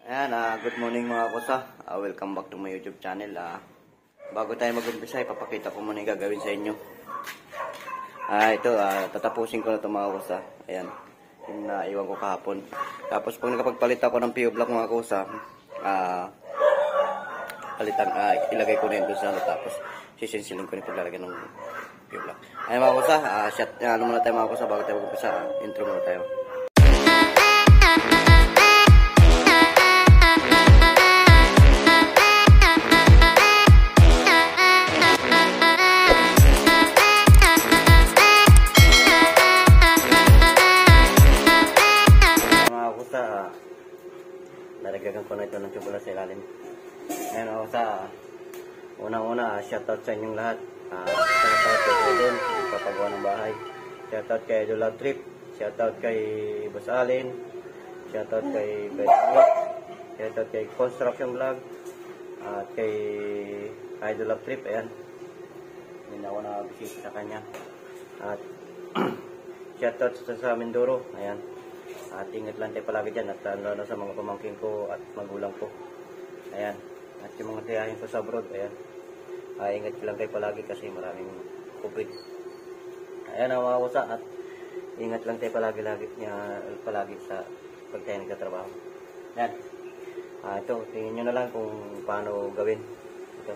Ayan, good morning mga kusa. Welcome back to my YouTube channel. Bago tayo mag-umpisa, ipapakita ko muna yung gagawin sa inyo. Ito, tatapusin ko na ito mga kusa. Ayan, yung naiwan ko kahapon. Tapos pag nakapagpalit ako ng PO block mga kusa, ilagay ko na yun doon sa ano. Tapos sisinsilin ko na paglalagay ng PO block. Ayan mga kusa, ano muna tayo mga kusa bago tayo mag-umpisa. Intro muna tayo. Naragdagan ko na ito ng tubula sa ilalim. Ngayon ako unang-una, shoutout sa inyong lahat. Shoutout kay Idol, papagawa ng bahay. Shoutout kay Idol Love Trip. Shoutout kay Boss Allen. Shoutout kay Betty. Shoutout kay Construction Vlog. At kay Idol Love Trip. Ayan. Hindi na ako nakabisita sa kanya. At shoutout sa Mindoro. Ayan. At ingat lang tayo palagi dyan at lalo sa mga pamangkin ko at magulang ko. Ayan. At yung mga tiyahin ko sa abroad. Ayan. Ingat lang tayo palagi kasi maraming COVID. Ayan ang mga kusa. At ingat lang tayo palagi sa pag tayo nagtatrabaho. Ayan. Ito, tingin nyo na lang kung paano gawin. Ito.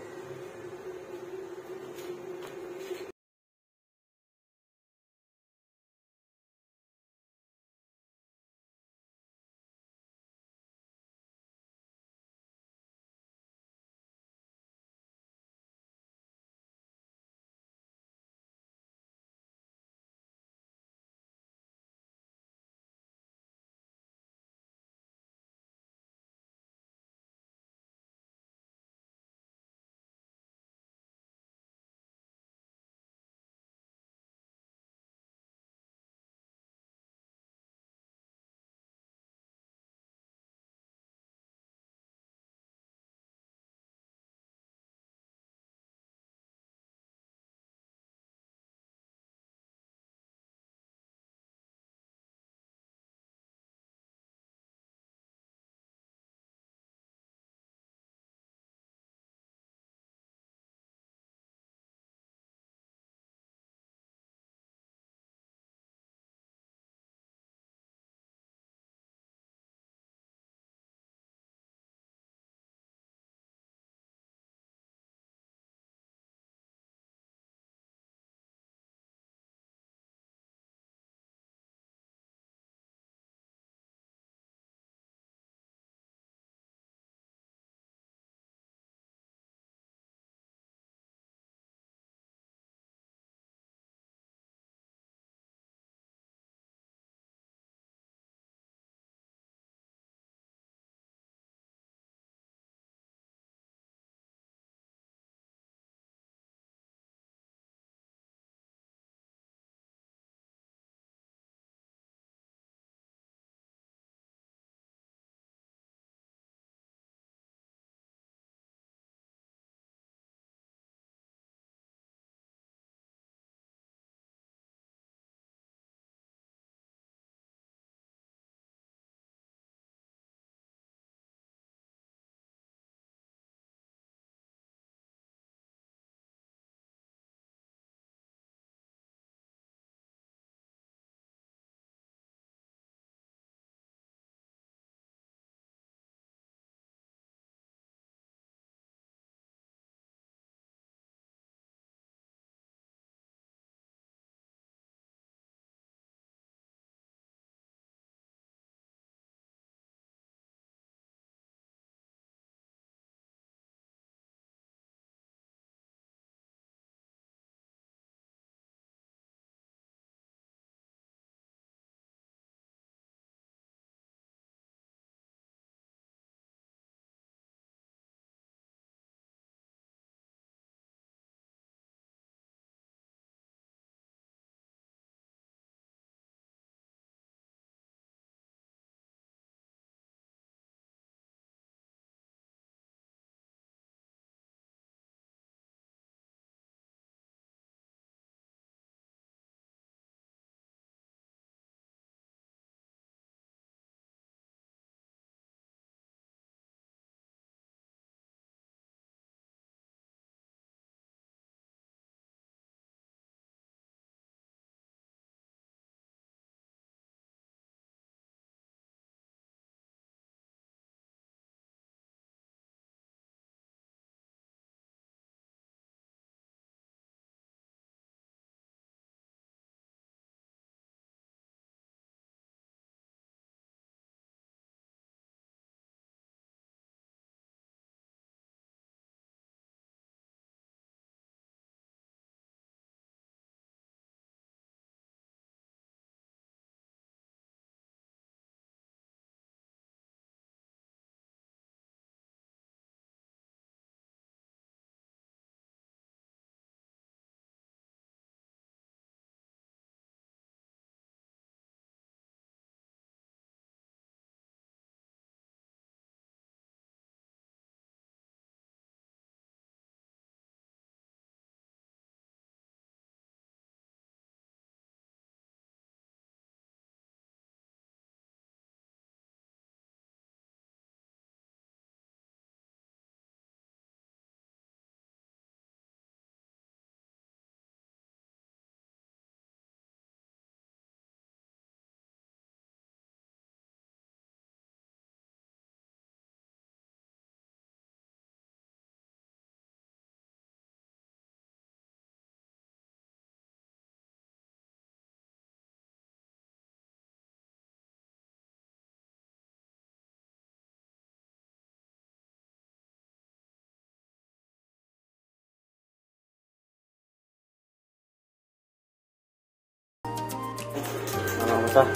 busa.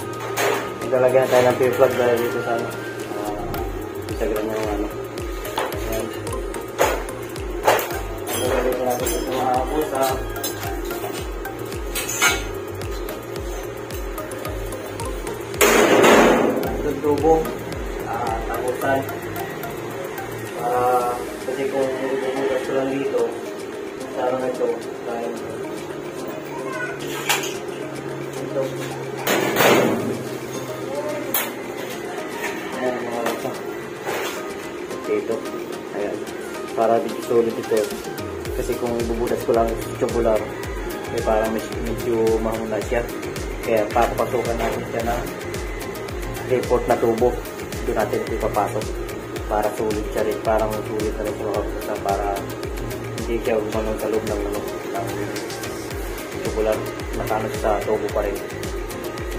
Ilalagyan na tayo ng fuel plug dahil dito sa ano. Isagran yung ano. Ayan. Ilalagyan natin ito mga busa. Itong tubo. Tapusan. Kasi kung bumugas ko lang dito, sa ano na ito, dahil ito. Ayan, mga rasa. Ito. Ayan. Para dito solid ito. Kasi kung ibubudas ko lang tubular, eh parang medyo mahuna siya. Kaya papapasukan natin siya na report na tubo. Doon natin ito ipapasok. Para sulit siya rin. Parang sulit na rin siya para hindi siya umanong sa loob ng tubular. Nakano sa tubo pa rin.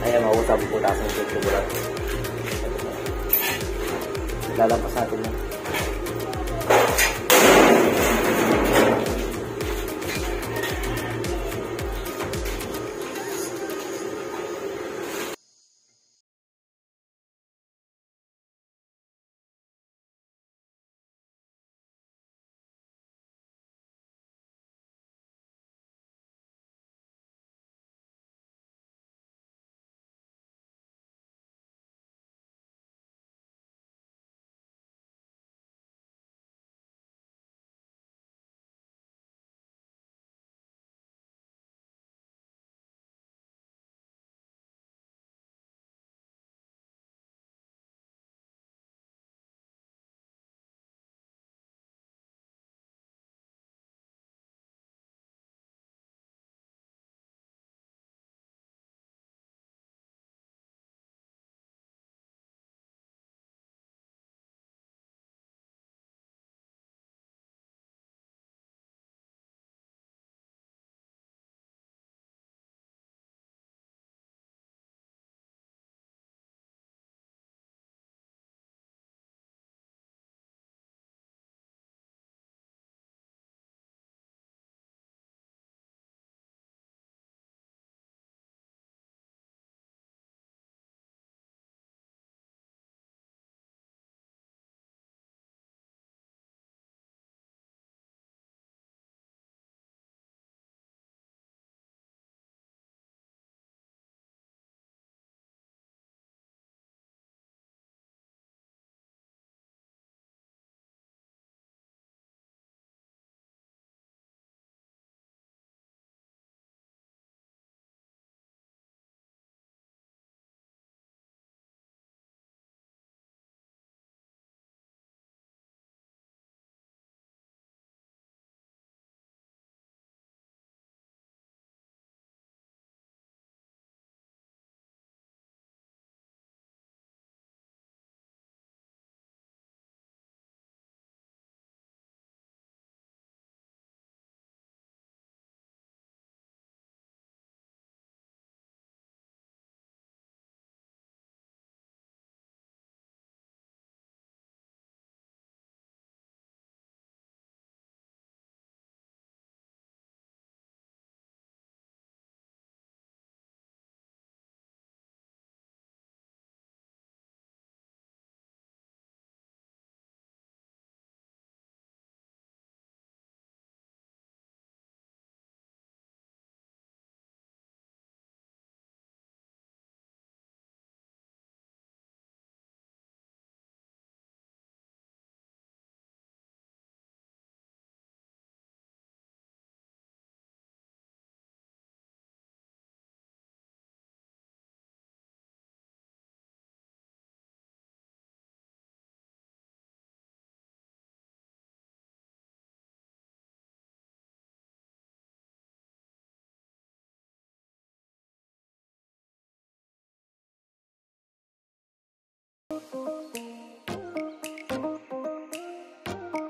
Ayan, mausap po taas ng tubular. Lalampas natin na.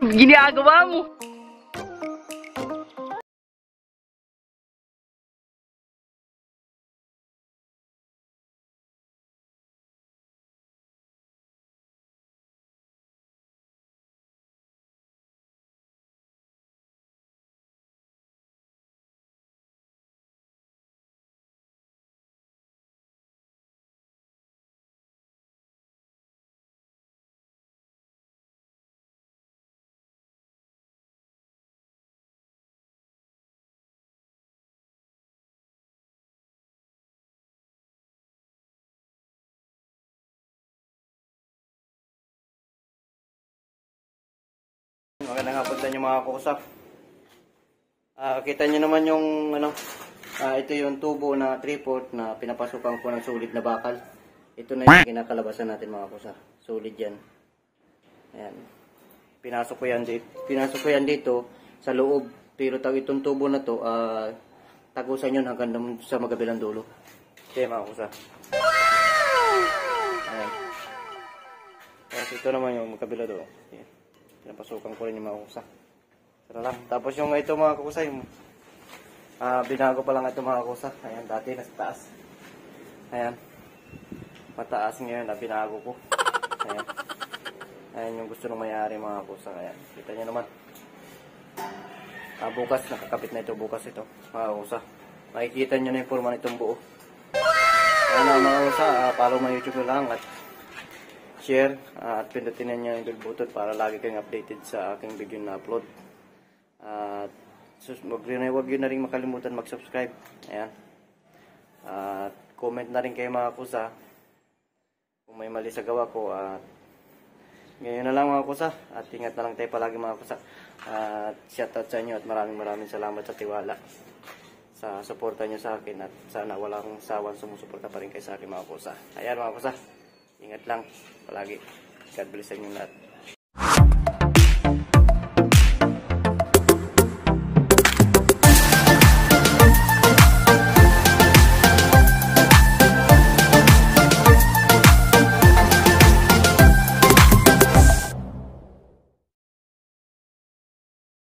Ginagawa mo. magandang hapon sa inyo mga kusa. Kita nyo naman yung ito yung tubo na 3/4 na pinapasukan ko ng sulit na bakal. Ito na yung kinakalabasan natin mga kusa. Sulit yan. Ayan. Pinasok ko yan dito sa loob. Pero itong tubo na to, tagusan yun hanggang sa magabilang dulo. Okay mga kusa. Ayan. Tapos ito naman yung magkabila doon. Ayan. Pinapasukan ko rin yung mga kusa. Tara lang. Tapos yung ito mga kusa, yung binago pa lang ito mga kusa. Ayan, dati nasa taas. Ayan. Mataas ngayon na binago ko. Ayan. Ayan yung gusto ng may-ari mga kusa. Ayan. Kita nyo naman. Bukas, nakakapit na ito. Bukas ito mga kusa. Makikita nyo na yung forma nitong buo. Ayan mga kusa. Follow my YouTube lang at share at pindutin nyo yung bell button para lagi kayong updated sa aking video na upload. At huwag nyo na rin makalimutan mag-subscribe. Ayan. At comment na rin kayo mga kusa kung may mali sa gawa ko. At ngayon na lang mga kusa. At ingat na lang tayo palagi mga kusa. At shoutout sa inyo at maraming salamat sa tiwala sa suporta nyo sa akin. At sana walang sawang sumusuporta pa rin kayo sa akin mga kusa. Ayan mga kusa. Ingat lang palagi. God bless sa inyo lahat.